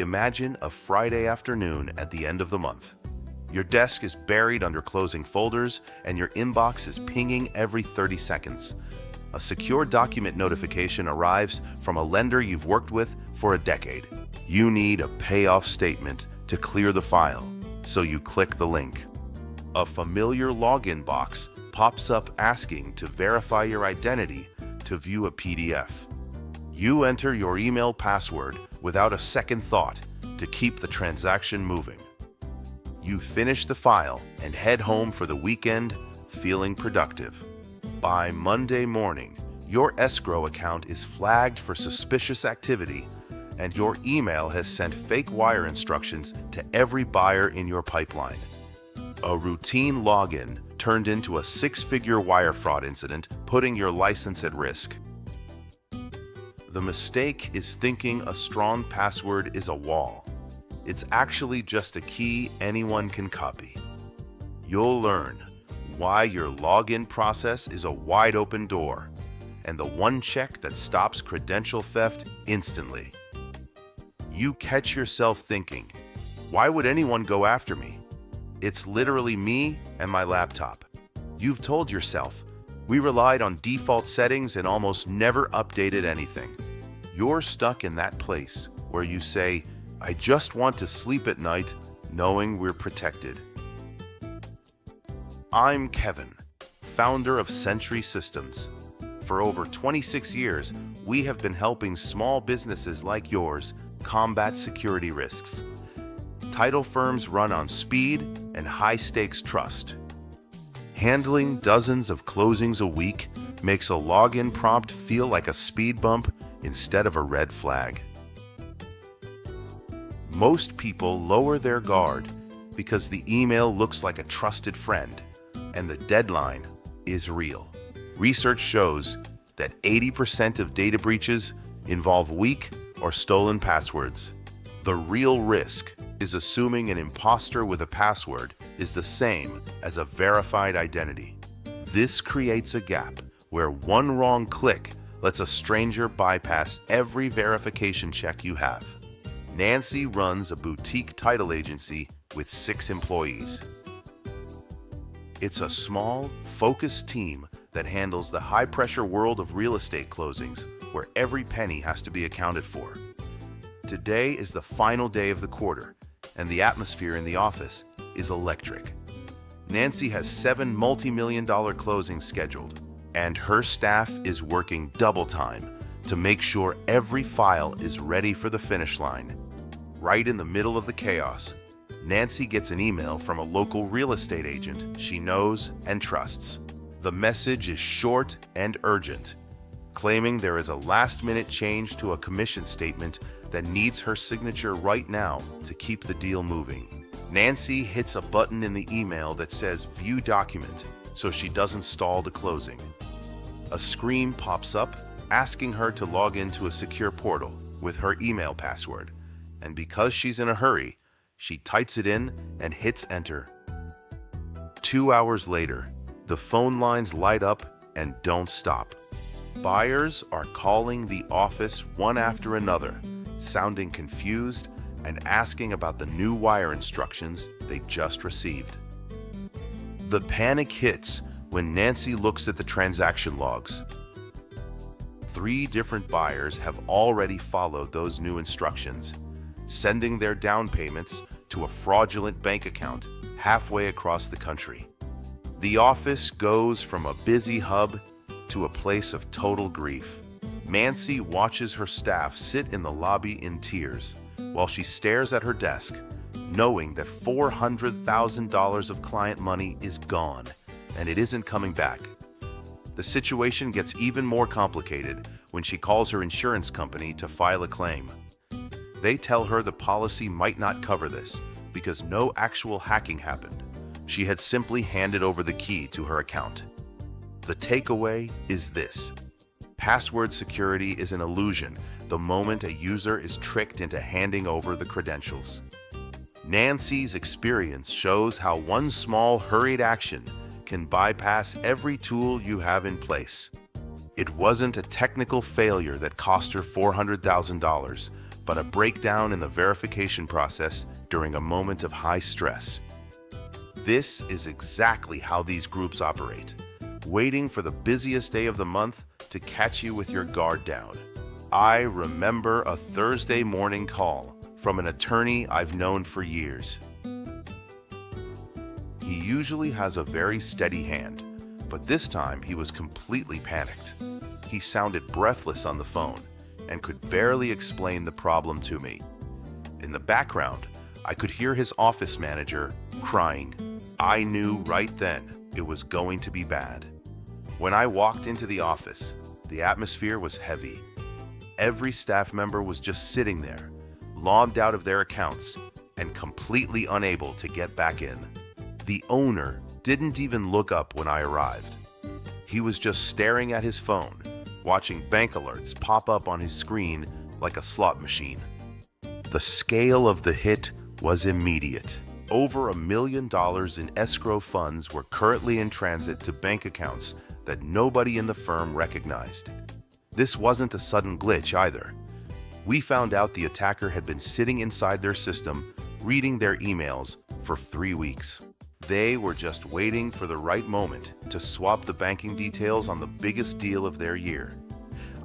Imagine a Friday afternoon at the end of the month. Your desk is buried under closing folders, and your inbox is pinging every 30 seconds. A secure document notification arrives from a lender you've worked with for a decade. You need a payoff statement to clear the file, so you click the link. A familiar login box pops up asking to verify your identity to view a PDF. You enter your email password without a second thought to keep the transaction moving. You finish the file and head home for the weekend feeling productive. By Monday morning, your escrow account is flagged for suspicious activity, and your email has sent fake wire instructions to every buyer in your pipeline. A routine login turned into a six-figure wire fraud incident, putting your license at risk. The mistake is thinking a strong password is a wall. It's actually just a key anyone can copy. You'll learn why your login process is a wide-open door and the one check that stops credential theft instantly. You catch yourself thinking, why would anyone go after me? It's literally me and my laptop. You've told yourself, we relied on default settings and almost never updated anything. You're stuck in that place where you say, I just want to sleep at night knowing we're protected. I'm Kevin, founder of Sentree Systems. For over 26 years, we have been helping small businesses like yours combat security risks. Title firms run on speed and high-stakes trust. Handling dozens of closings a week makes a login prompt feel like a speed bump instead of a red flag. Most people lower their guard because the email looks like a trusted friend and the deadline is real. Research shows that 80% of data breaches involve weak or stolen passwords. The real risk is assuming an imposter with a password is the same as a verified identity. This creates a gap where one wrong click lets a stranger bypass every verification check you have. Nancy runs a boutique title agency with 6 employees. It's a small, focused team that handles the high-pressure world of real estate closings, where every penny has to be accounted for. Today is the final day of the quarter, and the atmosphere in the office is electric. Nancy has 7 multi-million-dollar closings scheduled, and her staff is working double time to make sure every file is ready for the finish line. Right in the middle of the chaos, Nancy gets an email from a local real estate agent she knows and trusts. The message is short and urgent, claiming there is a last-minute change to a commission statement that needs her signature right now to keep the deal moving. Nancy hits a button in the email that says View Document so she doesn't stall the closing. A screen pops up asking her to log into a secure portal with her email password, and because she's in a hurry, she types it in and hits enter. 2 hours later, the phone lines light up and don't stop. Buyers are calling the office one after another, sounding confused and asking about the new wire instructions they just received. The panic hits when Nancy looks at the transaction logs. 3 different buyers have already followed those new instructions, sending their down payments to a fraudulent bank account halfway across the country. The office goes from a busy hub to a place of total grief. Nancy watches her staff sit in the lobby in tears while she stares at her desk, knowing that $400,000 of client money is gone and it isn't coming back. The situation gets even more complicated when she calls her insurance company to file a claim. They tell her the policy might not cover this because no actual hacking happened. She had simply handed over the key to her account. The takeaway is this: password security is an illusion the moment a user is tricked into handing over the credentials. Nancy's experience shows how one small, hurried action can bypass every tool you have in place. It wasn't a technical failure that cost her $400,000, but a breakdown in the verification process during a moment of high stress. This is exactly how these groups operate, waiting for the busiest day of the month to catch you with your guard down. I remember a Thursday morning call from an attorney I've known for years. He usually has a very steady hand, but this time he was completely panicked. He sounded breathless on the phone and could barely explain the problem to me. In the background, I could hear his office manager crying. I knew right then it was going to be bad. When I walked into the office, the atmosphere was heavy. Every staff member was just sitting there, logged out of their accounts and completely unable to get back in. The owner didn't even look up when I arrived. He was just staring at his phone, watching bank alerts pop up on his screen like a slot machine. The scale of the hit was immediate. Over $1 million in escrow funds were currently in transit to bank accounts that nobody in the firm recognized. This wasn't a sudden glitch either. We found out the attacker had been sitting inside their system, reading their emails for 3 weeks. They were just waiting for the right moment to swap the banking details on the biggest deal of their year.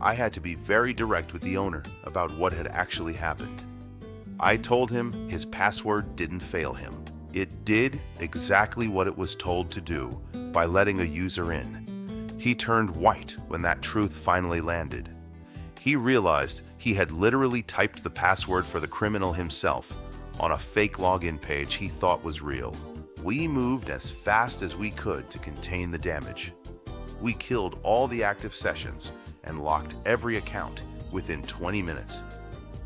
I had to be very direct with the owner about what had actually happened. I told him his password didn't fail him. It did exactly what it was told to do by letting a user in. He turned white when that truth finally landed. He realized he had literally typed the password for the criminal himself on a fake login page he thought was real. We moved as fast as we could to contain the damage. We killed all the active sessions and locked every account within 20 minutes.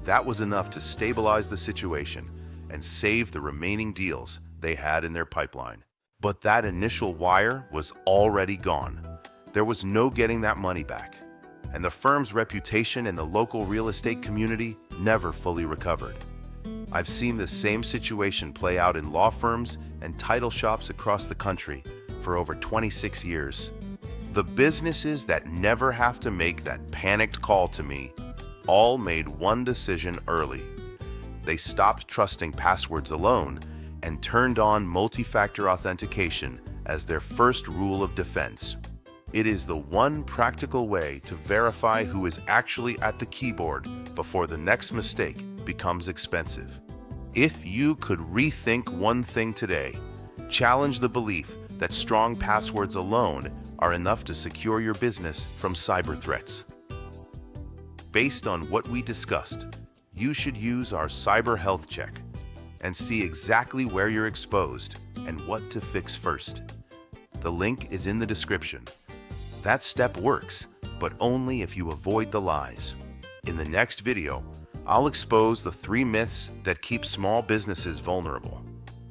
That was enough to stabilize the situation and save the remaining deals they had in their pipeline. But that initial wire was already gone. There was no getting that money back, and the firm's reputation in the local real estate community never fully recovered. I've seen the same situation play out in law firms and title shops across the country for over 26 years. The businesses that never have to make that panicked call to me all made one decision early. They stopped trusting passwords alone and turned on multi-factor authentication as their first rule of defense. It is the one practical way to verify who is actually at the keyboard before the next mistake becomes expensive. If you could rethink one thing today, challenge the belief that strong passwords alone are enough to secure your business from cyber threats. Based on what we discussed, you should use our cyber health check and see exactly where you're exposed and what to fix first. The link is in the description. That step works, but only if you avoid the lies. In the next video, I'll expose the 3 myths that keep small businesses vulnerable.